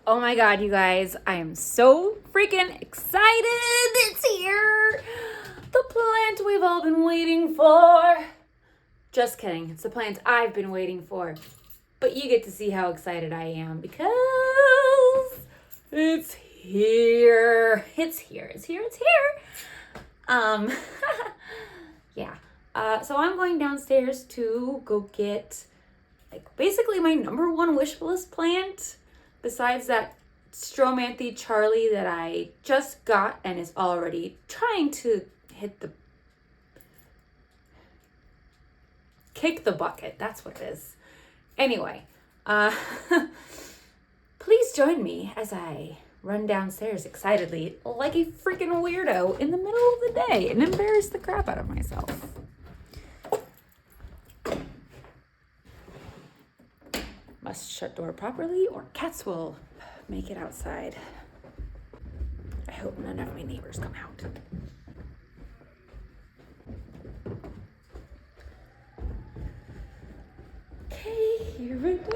Oh my god, you guys, I am so freaking excited. It's here. The plant we've all been waiting for. Just kidding. It's the plant I've been waiting for. But you get to see how excited I am because it's here. It's here. Yeah. So I'm going downstairs to go get basically my number one wish list plant. Besides that Stromanthe Charlie that I just got and is already trying to kick the bucket. That's what it is. Anyway, please join me as I run downstairs excitedly like a freaking weirdo in the middle of the day and embarrass the crap out of myself. Must shut door properly or cats will make it outside. I hope none of my neighbors come out. Okay, here it is.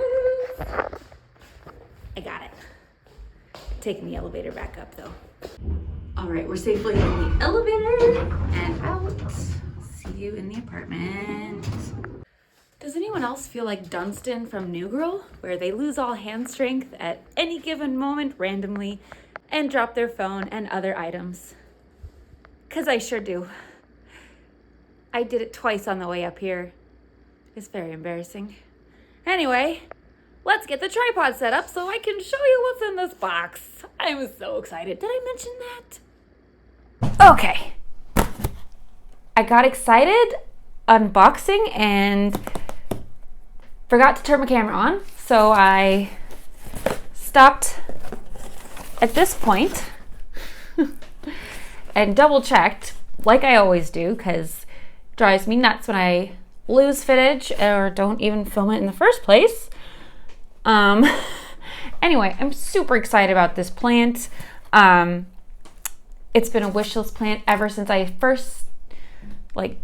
I got it. Taking the elevator back up though. All right, we're safely in the elevator and out. See you in the apartment. Does anyone else feel like Dunstan from New Girl, where they lose all hand strength at any given moment randomly and drop their phone and other items? 'Cause I sure do. I did it twice on the way up here. It's very embarrassing. Anyway, let's get the tripod set up so I can show you what's in this box. I'm so excited. Did I mention that? Okay. I got excited unboxing and forgot to turn my camera on, so I stopped at this point and double checked, like I always do, because it drives me nuts when I lose footage or don't even film it in the first place. Anyway, I'm super excited about this plant. It's been a wish list plant ever since I first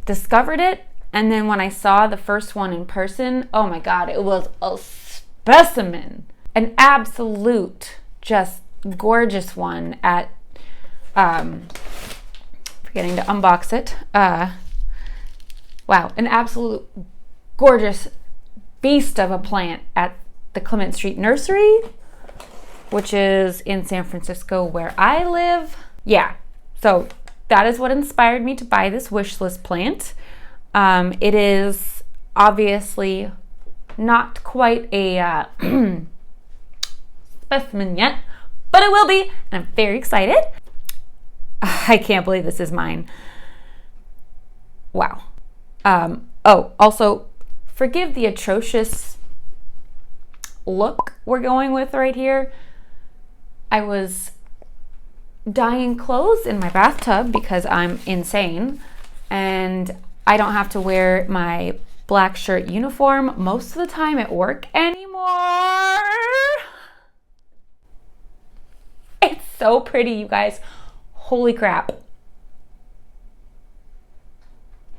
discovered it. And then when I saw the first one in person, oh my God, it was a specimen. An absolute, just gorgeous one at, forgetting to unbox it. Wow, an absolute gorgeous beast of a plant at the Clement Street Nursery, which is in San Francisco where I live. Yeah, so that is what inspired me to buy this wish list plant. It is obviously not quite a specimen yet, but it will be, and I'm very excited. I can't believe this is mine. Wow. Also, forgive the atrocious look we're going with right here. I was dyeing clothes in my bathtub because I'm insane, and I don't have to wear my black shirt uniform most of the time at work anymore. It's so pretty, you guys. Holy crap.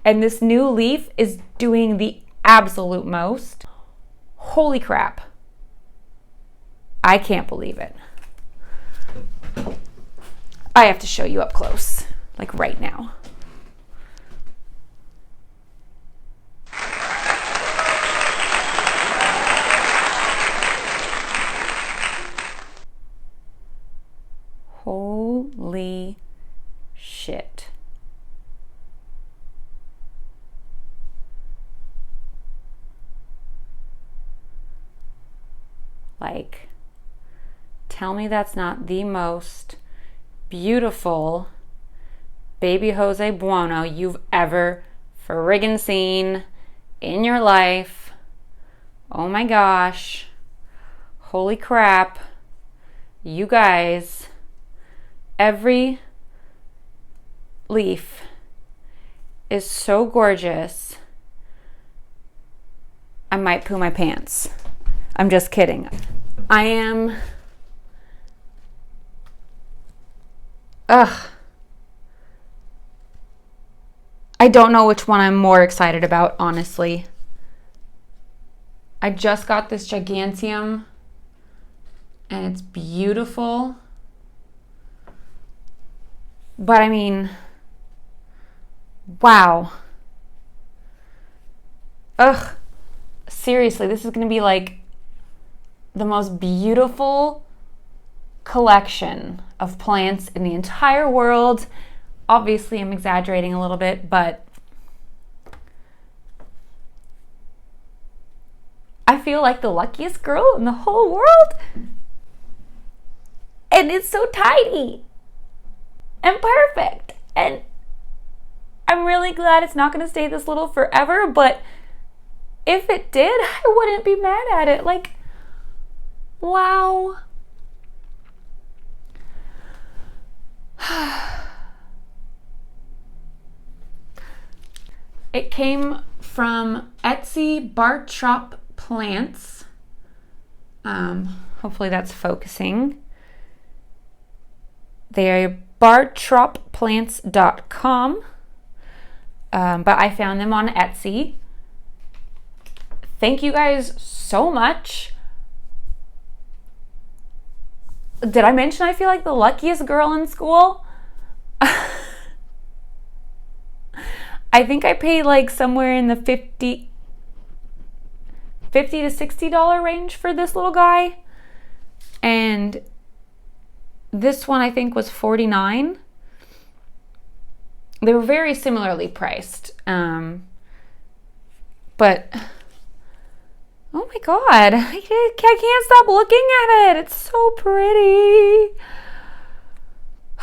And this new leaf is doing the absolute most. Holy crap. I can't believe it. I have to show you up close, like right now. Holy shit. Tell me that's not the most beautiful baby Jose Buono you've ever friggin' seen in your life. Oh my gosh. Holy crap. You guys, every leaf is so gorgeous. I might poo my pants. I'm just kidding. I am... I don't know which one I'm more excited about, honestly. I just got this gigantium and it's beautiful. But I mean, wow. Ugh. Seriously, this is going to be like the most beautiful collection of plants in the entire world. Obviously, I'm exaggerating a little bit, but I feel like the luckiest girl in the whole world. And it's so tiny and perfect. And I'm really glad it's not going to stay this little forever, but if it did, I wouldn't be mad at it. Like, wow. It came from Etsy Bartrop Plants. Hopefully that's focusing. They're bartropplants.com. But I found them on Etsy. Thank you guys so much. Did I mention I feel like the luckiest girl in school? I think I paid like somewhere in the $50 to $60 range for this little guy. And this one I think was $49. They were very similarly priced. But oh my God, I can't stop looking at it. It's so pretty.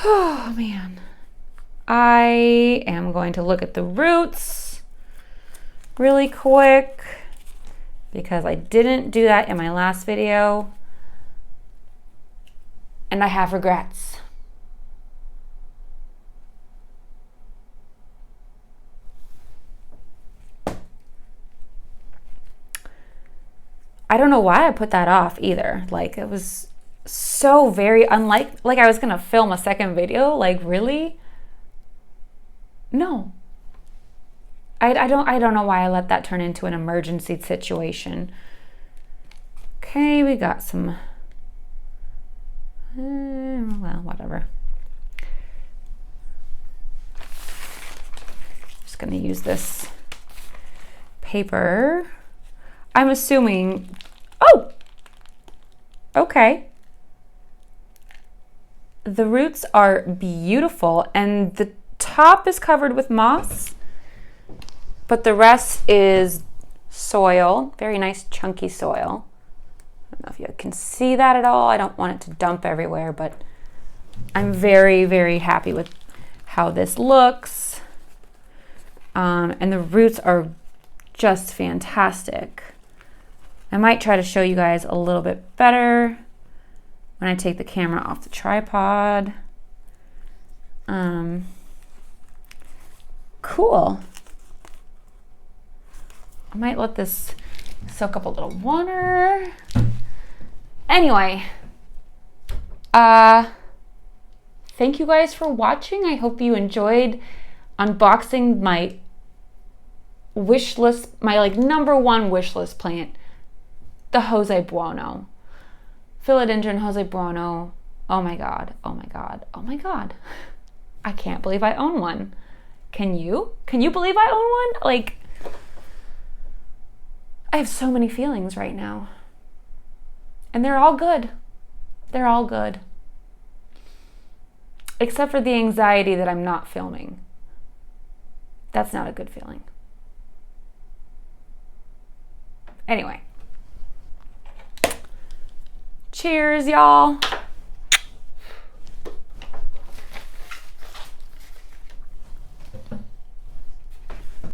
Oh man. I am going to look at the roots really quick because I didn't do that in my last video and I have regrets. I don't know why I put that off either. Like, it was so very unlike, like I was gonna film a second video. Like, really? No. I don't know why I let that turn into an emergency situation. Okay, we got some, well, whatever. Just gonna use this paper. I'm assuming, oh, okay. The roots are beautiful and the top is covered with moss, but the rest is soil, very nice chunky soil. I don't know if you can see that at all. I don't want it to dump everywhere, but I'm very, very happy with how this looks. And the roots are just fantastic. I might try to show you guys a little bit better when I take the camera off the tripod. Cool. I might let this soak up a little water. Anyway, thank you guys for watching. I hope you enjoyed unboxing my wish list, my like number one wish list plant, the Jose Buono. Philodendron Jose Buono. Oh my God, oh my God, oh my God. I can't believe I own one. Can you? Can you believe I own one? Like, I have so many feelings right now. And they're all good. They're all good. Except for the anxiety that I'm not filming. That's not a good feeling. Anyway. Cheers, y'all.